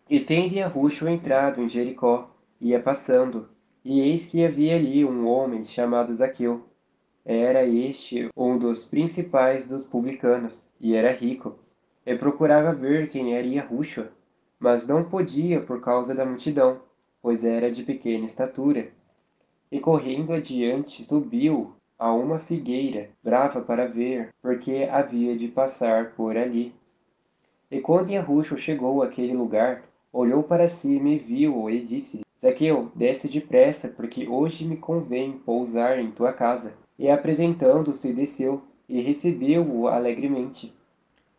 E tendo Yahushua entrado em Jericó, ia passando, e eis que havia ali um homem chamado Zaqueu. Era este um dos principais dos publicanos, e era rico. E procurava ver quem era Yahushua, mas não podia por causa da multidão, pois era de pequena estatura. E correndo adiante subiu a uma figueira brava para ver, porque havia de passar por ali. E quando Yahushua chegou àquele lugar, olhou para cima e viu-o e disse: Zaqueu, desce depressa, porque hoje me convém pousar em tua casa. E apresentando-se desceu, e recebeu-o alegremente.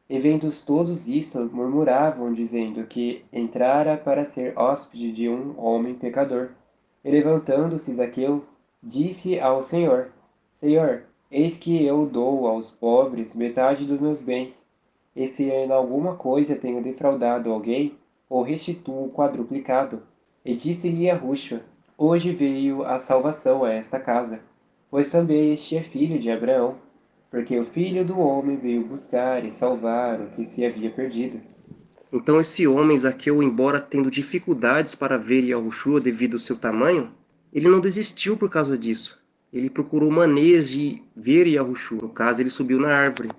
E vendo todos isto, murmuravam, dizendo que entrara para ser hóspede de um homem pecador. E levantando-se Zaqueu, disse ao Senhor: Senhor, eis que eu dou aos pobres metade dos meus bens. E se em alguma coisa tenho defraudado alguém, o restituo quadruplicado. E disse-lhe Yahushua: Hoje veio a salvação a esta casa, pois também este é filho de Abraão, porque o Filho do Homem veio buscar e salvar o que se havia perdido. Então esse homem, Zaqueu, embora tendo dificuldades para ver Yahushua devido ao seu tamanho, ele não desistiu por causa disso. Ele procurou maneiras de ver Yahushua. No caso, ele subiu na árvore.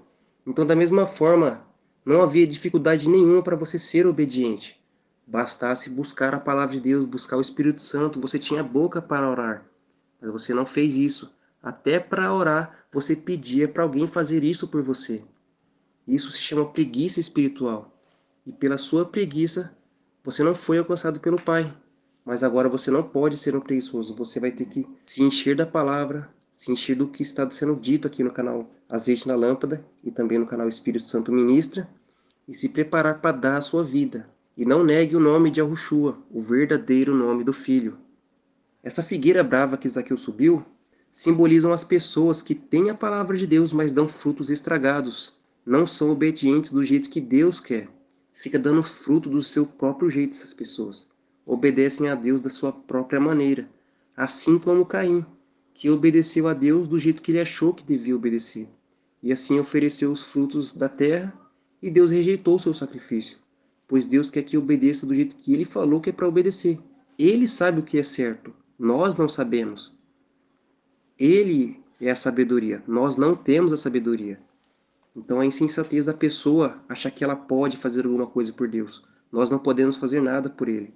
Então, da mesma forma, não havia dificuldade nenhuma para você ser obediente. Bastasse buscar a palavra de Deus, buscar o Espírito Santo, você tinha boca para orar. Mas você não fez isso. Até para orar, você pedia para alguém fazer isso por você. Isso se chama preguiça espiritual. E pela sua preguiça, você não foi alcançado pelo Pai. Mas agora você não pode ser um preguiçoso. Você vai ter que se encher da palavra, se encher do que está sendo dito aqui no canal Azeite na Lâmpada e também no canal Espírito Santo Ministra e se preparar para dar a sua vida. E não negue o nome de Yahushua, o verdadeiro nome do Filho. Essa figueira brava que Zaqueu subiu simbolizam as pessoas que têm a palavra de Deus, mas dão frutos estragados. Não são obedientes do jeito que Deus quer. Fica dando fruto do seu próprio jeito essas pessoas. Obedecem a Deus da sua própria maneira. Assim como Caim, que obedeceu a Deus do jeito que ele achou que devia obedecer. E assim ofereceu os frutos da terra e Deus rejeitou o seu sacrifício. Pois Deus quer que obedeça do jeito que ele falou que é para obedecer. Ele sabe o que é certo. Nós não sabemos. Ele é a sabedoria. Nós não temos a sabedoria. Então a insensatez da pessoa achar que ela pode fazer alguma coisa por Deus. Nós não podemos fazer nada por Ele.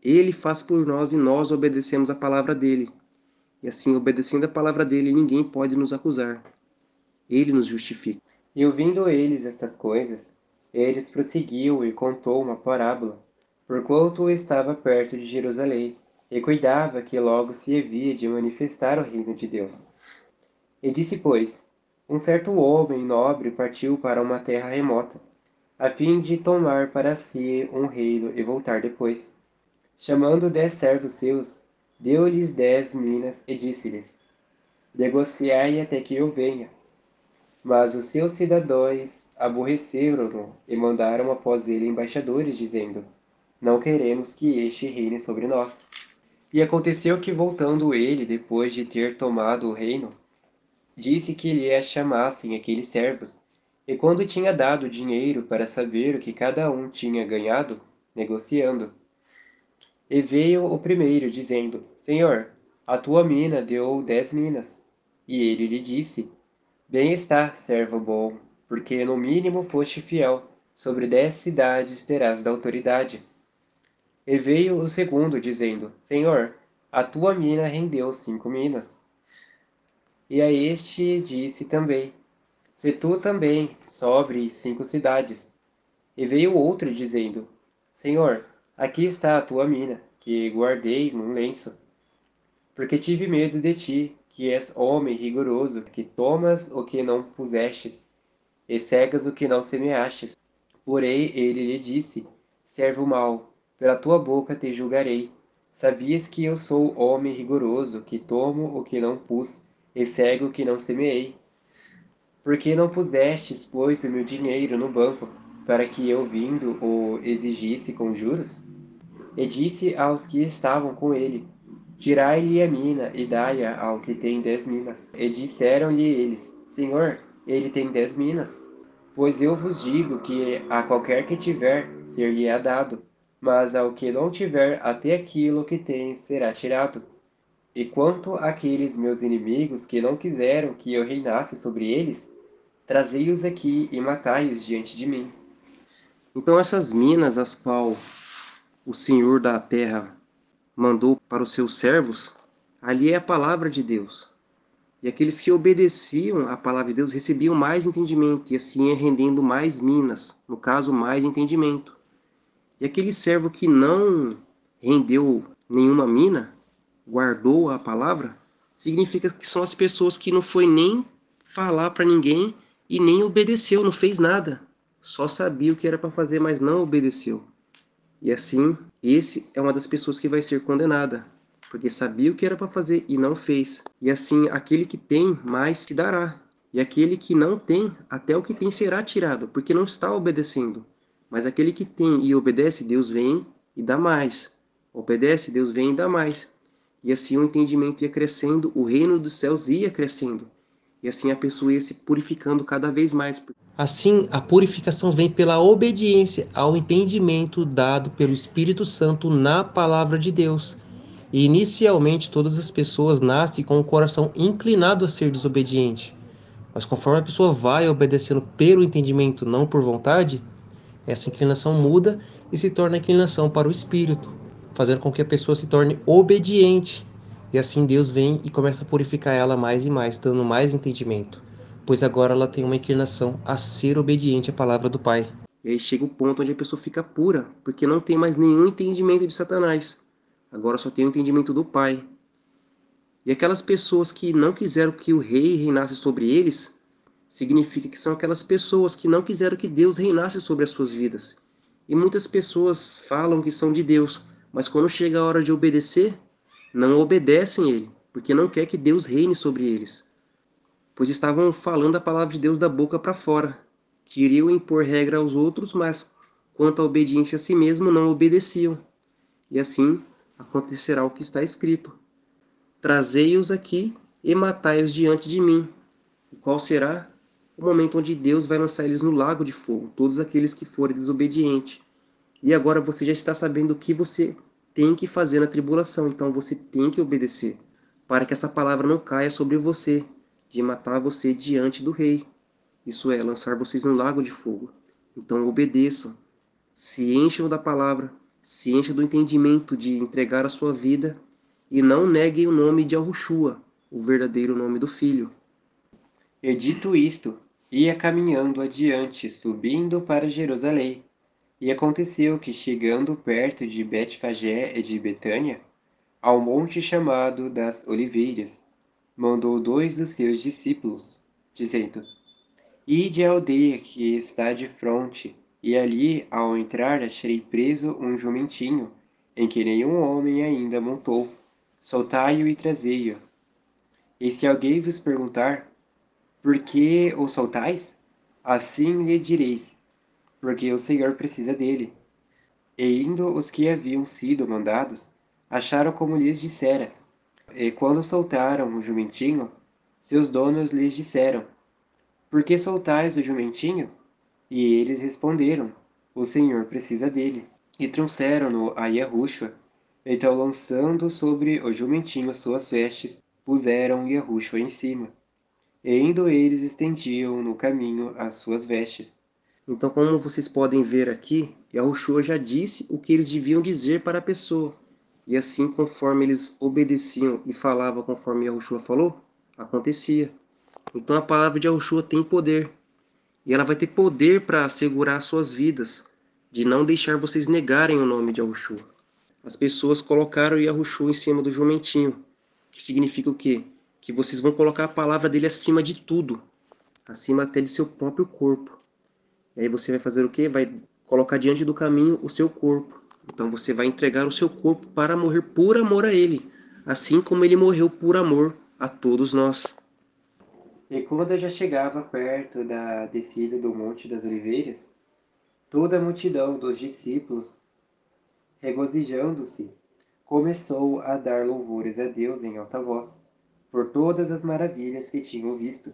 Ele faz por nós e nós obedecemos a palavra dele. E assim, obedecendo a palavra dele, ninguém pode nos acusar. Ele nos justifica. E ouvindo eles estas coisas, eles prosseguiu e contou uma parábola, porquanto estava perto de Jerusalém, e cuidava que logo se havia de manifestar o reino de Deus. E disse, pois, um certo homem nobre partiu para uma terra remota, a fim de tomar para si um reino e voltar depois. Chamando 10 servos seus, deu-lhes 10 minas e disse-lhes: Negociai até que eu venha. Mas os seus cidadãos aborreceram-no e mandaram após ele embaixadores, dizendo: Não queremos que este reine sobre nós. E aconteceu que, voltando ele, depois de ter tomado o reino, disse que lhe chamassem aqueles servos, e quando tinha dado dinheiro para saber o que cada um tinha ganhado, negociando. E veio o primeiro, dizendo: Senhor, a tua mina deu 10 minas. E ele lhe disse: Bem está, servo bom, porque no mínimo foste fiel, sobre 10 cidades terás da autoridade. E veio o segundo, dizendo: Senhor, a tua mina rendeu 5 minas. E a este disse também: Se tu também sobre 5 cidades. E veio outro, dizendo: Senhor, aqui está a tua mina, que guardei num lenço, porque tive medo de ti, que és homem rigoroso, que tomas o que não pusestes, e cegas o que não semeastes. Porém ele lhe disse: Servo mau, pela tua boca te julgarei. Sabias que eu sou homem rigoroso, que tomo o que não pus, e cego o que não semeei? Por que não pusestes, pois, o meu dinheiro no banco, para que eu vindo o exigisse com juros? E disse aos que estavam com ele: Tirai-lhe a mina e dai-a ao que tem 10 minas. E disseram-lhe eles: Senhor, ele tem 10 minas. Pois eu vos digo que a qualquer que tiver, ser-lhe-á dado, mas ao que não tiver, até aquilo que tem será tirado. E quanto àqueles meus inimigos que não quiseram que eu reinasse sobre eles, trazei-os aqui e matai-os diante de mim. Então essas minas, as qual o Senhor da terra mandou para os seus servos, ali é a palavra de Deus. E aqueles que obedeciam à palavra de Deus recebiam mais entendimento, e assim ia rendendo mais minas, no caso, mais entendimento. E aquele servo que não rendeu nenhuma mina, guardou a palavra, significa que são as pessoas que não foi nem falar para ninguém e nem obedeceu, não fez nada. Só sabia o que era para fazer, mas não obedeceu. E assim, esse é uma das pessoas que vai ser condenada, porque sabia o que era para fazer e não fez. E assim, aquele que tem, mais se dará. E aquele que não tem, até o que tem será tirado, porque não está obedecendo. Mas aquele que tem e obedece, Deus vem e dá mais. Obedece, Deus vem e dá mais. E assim o entendimento ia crescendo, o reino dos céus ia crescendo. E assim a pessoa ia se purificando cada vez mais. Assim, a purificação vem pela obediência ao entendimento dado pelo Espírito Santo na palavra de Deus. E inicialmente todas as pessoas nascem com o coração inclinado a ser desobediente. Mas conforme a pessoa vai obedecendo pelo entendimento, não por vontade, essa inclinação muda e se torna inclinação para o Espírito, fazendo com que a pessoa se torne obediente. E assim Deus vem e começa a purificar ela mais e mais, dando mais entendimento, pois agora ela tem uma inclinação a ser obediente à palavra do Pai. E aí chega o ponto onde a pessoa fica pura, porque não tem mais nenhum entendimento de Satanás. Agora só tem o entendimento do Pai. E aquelas pessoas que não quiseram que o rei reinasse sobre eles, significa que são aquelas pessoas que não quiseram que Deus reinasse sobre as suas vidas. E muitas pessoas falam que são de Deus, mas quando chega a hora de obedecer, não obedecem ele, porque não quer que Deus reine sobre eles, pois estavam falando a palavra de Deus da boca para fora. Queriam impor regra aos outros, mas quanto à obediência a si mesmo, não obedeciam. E assim acontecerá o que está escrito: trazei-os aqui e matai-os diante de mim. O qual será o momento onde Deus vai lançar eles no lago de fogo, todos aqueles que forem desobedientes. E agora você já está sabendo o que você tem que fazer na tribulação, então você tem que obedecer, para que essa palavra não caia sobre você, de matar você diante do rei. Isso é, lançar vocês no lago de fogo. Então obedeçam, se encham da palavra, se encham do entendimento de entregar a sua vida e não neguem o nome de Yahushua, o verdadeiro nome do Filho. E dito isto, ia caminhando adiante, subindo para Jerusalém. E aconteceu que, chegando perto de Betfagé e de Betânia, ao monte chamado das Oliveiras, mandou 2 dos seus discípulos, dizendo: Ide à aldeia que está de fronte, e ali, ao entrar, acharei preso um jumentinho, em que nenhum homem ainda montou. Soltai-o e trazei-o. E se alguém vos perguntar: Por que o soltais? Assim lhe direis: Porque o Senhor precisa dele. E indo os que haviam sido mandados, acharam como lhes dissera. E quando soltaram o jumentinho, seus donos lhes disseram: Por que soltais o jumentinho? E eles responderam: O Senhor precisa dele. E trouxeram-no a Yahushua. Então, lançando sobre o jumentinho suas vestes, puseram Yahushua em cima. E indo eles estendiam no caminho as suas vestes. Então, como vocês podem ver aqui, Yahushua já disse o que eles deviam dizer para a pessoa. E assim, conforme eles obedeciam e falavam conforme Yahushua falou, acontecia. Então a palavra de Yahushua tem poder. E ela vai ter poder para assegurar suas vidas, de não deixar vocês negarem o nome de Yahushua. As pessoas colocaram Yahushua em cima do jumentinho, que significa o quê? Que vocês vão colocar a palavra dele acima de tudo, acima até de seu próprio corpo. E aí você vai fazer o quê? Vai colocar diante do caminho o seu corpo. Então você vai entregar o seu corpo para morrer por amor a ele, assim como ele morreu por amor a todos nós. E quando já chegava perto da descida do Monte das Oliveiras, toda a multidão dos discípulos, regozijando-se, começou a dar louvores a Deus em alta voz, por todas as maravilhas que tinham visto,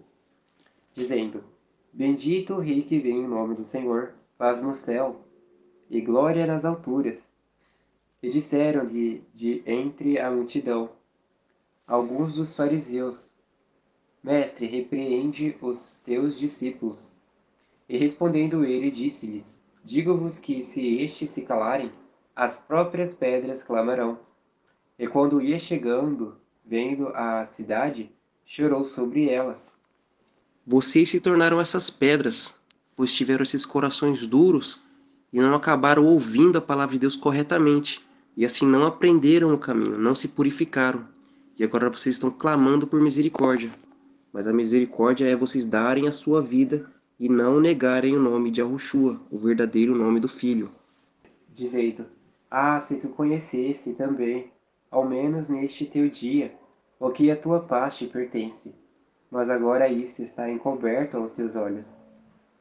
dizendo: Bendito o Rei que vem em nome do Senhor, paz no céu e glória nas alturas. E disseram-lhe de entre a multidão alguns dos fariseus: Mestre, repreende os teus discípulos. E respondendo ele, disse-lhes: Digo-vos que, se estes se calarem, as próprias pedras clamarão. E quando ia chegando, vendo a cidade, chorou sobre ela. Vocês se tornaram essas pedras, pois tiveram esses corações duros e não acabaram ouvindo a palavra de Deus corretamente, e assim não aprenderam o caminho, não se purificaram. E agora vocês estão clamando por misericórdia. Mas a misericórdia é vocês darem a sua vida e não negarem o nome de Yahushua, o verdadeiro nome do Filho. Dizendo: Ah, se tu conhecesse também, ao menos neste teu dia, o que a tua paz te pertence. Mas agora isso está encoberto aos teus olhos.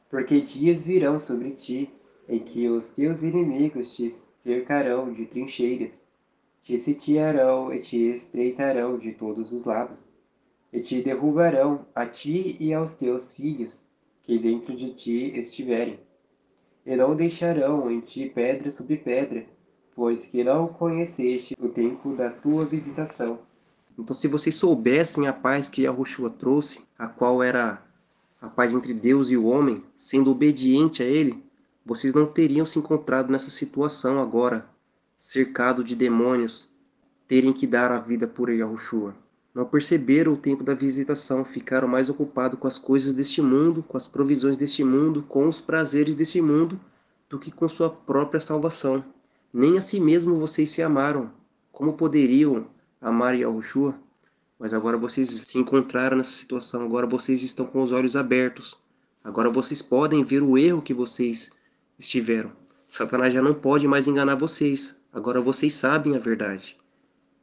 Porque dias virão sobre ti, em que os teus inimigos te cercarão de trincheiras, te sitiarão e te estreitarão de todos os lados, e te derrubarão a ti e aos teus filhos, que dentro de ti estiverem. E não deixarão em ti pedra sobre pedra, pois que não conheceste o tempo da tua visitação. Então, se vocês soubessem a paz que Yahushua trouxe, a qual era a paz entre Deus e o homem, sendo obediente a ele, vocês não teriam se encontrado nessa situação agora, cercado de demônios, terem que dar a vida por Yahushua. Não perceberam o tempo da visitação, ficaram mais ocupados com as coisas deste mundo, com as provisões deste mundo, com os prazeres deste mundo, do que com sua própria salvação. Nem a si mesmo vocês se amaram. Como poderiam amar Yahushua? Mas agora vocês se encontraram nessa situação, agora vocês estão com os olhos abertos. Agora vocês podem ver o erro que vocês estiveram. Satanás já não pode mais enganar vocês. Agora vocês sabem a verdade.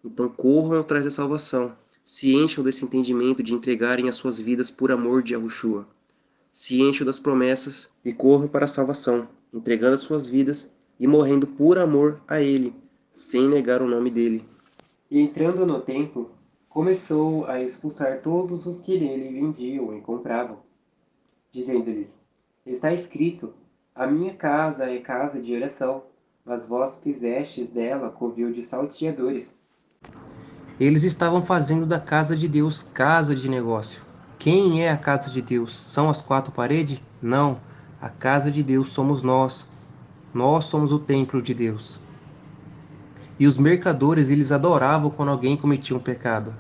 Então corram atrás da salvação. Se encham desse entendimento de entregarem as suas vidas por amor de Yahushua. Se encham das promessas e corram para a salvação, entregando as suas vidas e morrendo por amor a Ele, sem negar o nome dele. E entrando no templo, começou a expulsar todos os que nele vendiam e compravam, dizendo-lhes: Está escrito: A minha casa é casa de oração, mas vós fizestes dela covil de salteadores. Eles estavam fazendo da casa de Deus casa de negócio. Quem é a casa de Deus? São as quatro paredes? Não. A casa de Deus somos nós. Nós somos o templo de Deus. E os mercadores, eles adoravam quando alguém cometia um pecado.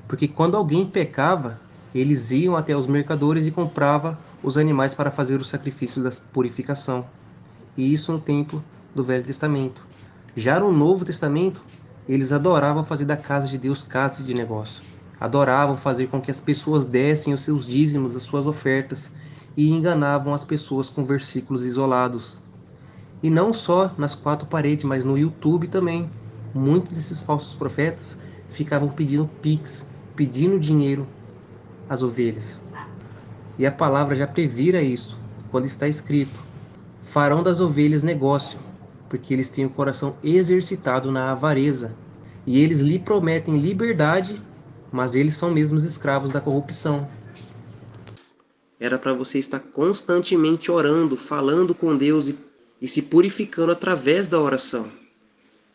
Porque quando alguém pecava, eles iam até os mercadores e compravam os animais para fazer o sacrifício da purificação. E isso no tempo do Velho Testamento. Já no Novo Testamento, eles adoravam fazer da casa de Deus casa de negócio. Adoravam fazer com que as pessoas dessem os seus dízimos, as suas ofertas, e enganavam as pessoas com versículos isolados. E não só nas quatro paredes, mas no YouTube também. Muitos desses falsos profetas ficavam pedindo pix, pedindo dinheiro às ovelhas. E a palavra já previra isso, quando está escrito: farão das ovelhas negócio, porque eles têm o coração exercitado na avareza. E eles lhe prometem liberdade, mas eles são mesmos escravos da corrupção. Era para você estar constantemente orando, falando com Deus e se purificando através da oração,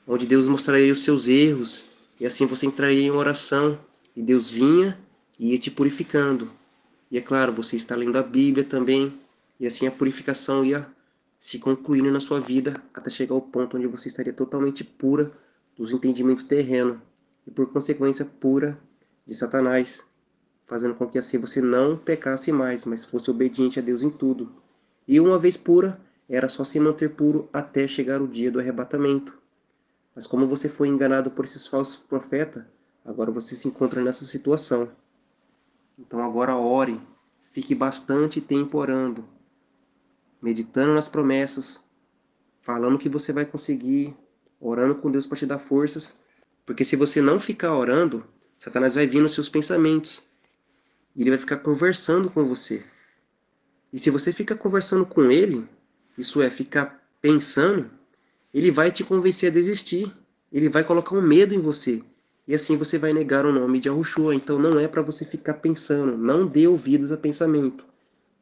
onde Deus mostraria os seus erros, e assim você entraria em oração, e Deus vinha e ia te purificando. E é claro, você está lendo a Bíblia também, e assim a purificação ia se concluindo na sua vida, até chegar ao ponto onde você estaria totalmente pura dos entendimentos terrenos, e por consequência pura de Satanás, fazendo com que assim você não pecasse mais, mas fosse obediente a Deus em tudo. E uma vez pura, era só se manter puro até chegar o dia do arrebatamento. Mas como você foi enganado por esses falsos profetas, agora você se encontra nessa situação. Então agora ore, fique bastante tempo orando, meditando nas promessas, falando que você vai conseguir, orando com Deus para te dar forças, porque se você não ficar orando, Satanás vai vir nos seus pensamentos e ele vai ficar conversando com você. E se você ficar conversando com ele, isso é, ficar pensando, ele vai te convencer a desistir. Ele vai colocar um medo em você. E assim você vai negar o nome de Yahushua. Então não é para você ficar pensando. Não dê ouvidos a pensamento.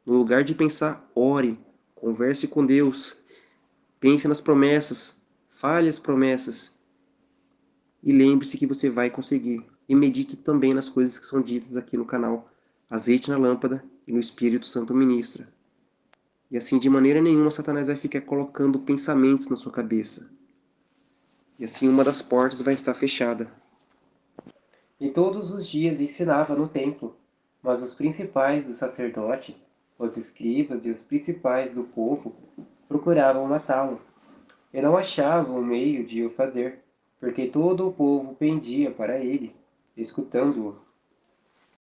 No lugar de pensar, ore. Converse com Deus. Pense nas promessas. Fale as promessas. e lembre-se que você vai conseguir. E medite também nas coisas que são ditas aqui no canal Azeite na Lâmpada e no Espírito Santo Ministra. E assim, de maneira nenhuma, Satanás vai ficar colocando pensamentos na sua cabeça. E assim, uma das portas vai estar fechada. E todos os dias ensinava no templo, mas os principais dos sacerdotes, os escribas e os principais do povo procuravam matá-lo, e não achavam um meio de o fazer, porque todo o povo pendia para ele, escutando-o.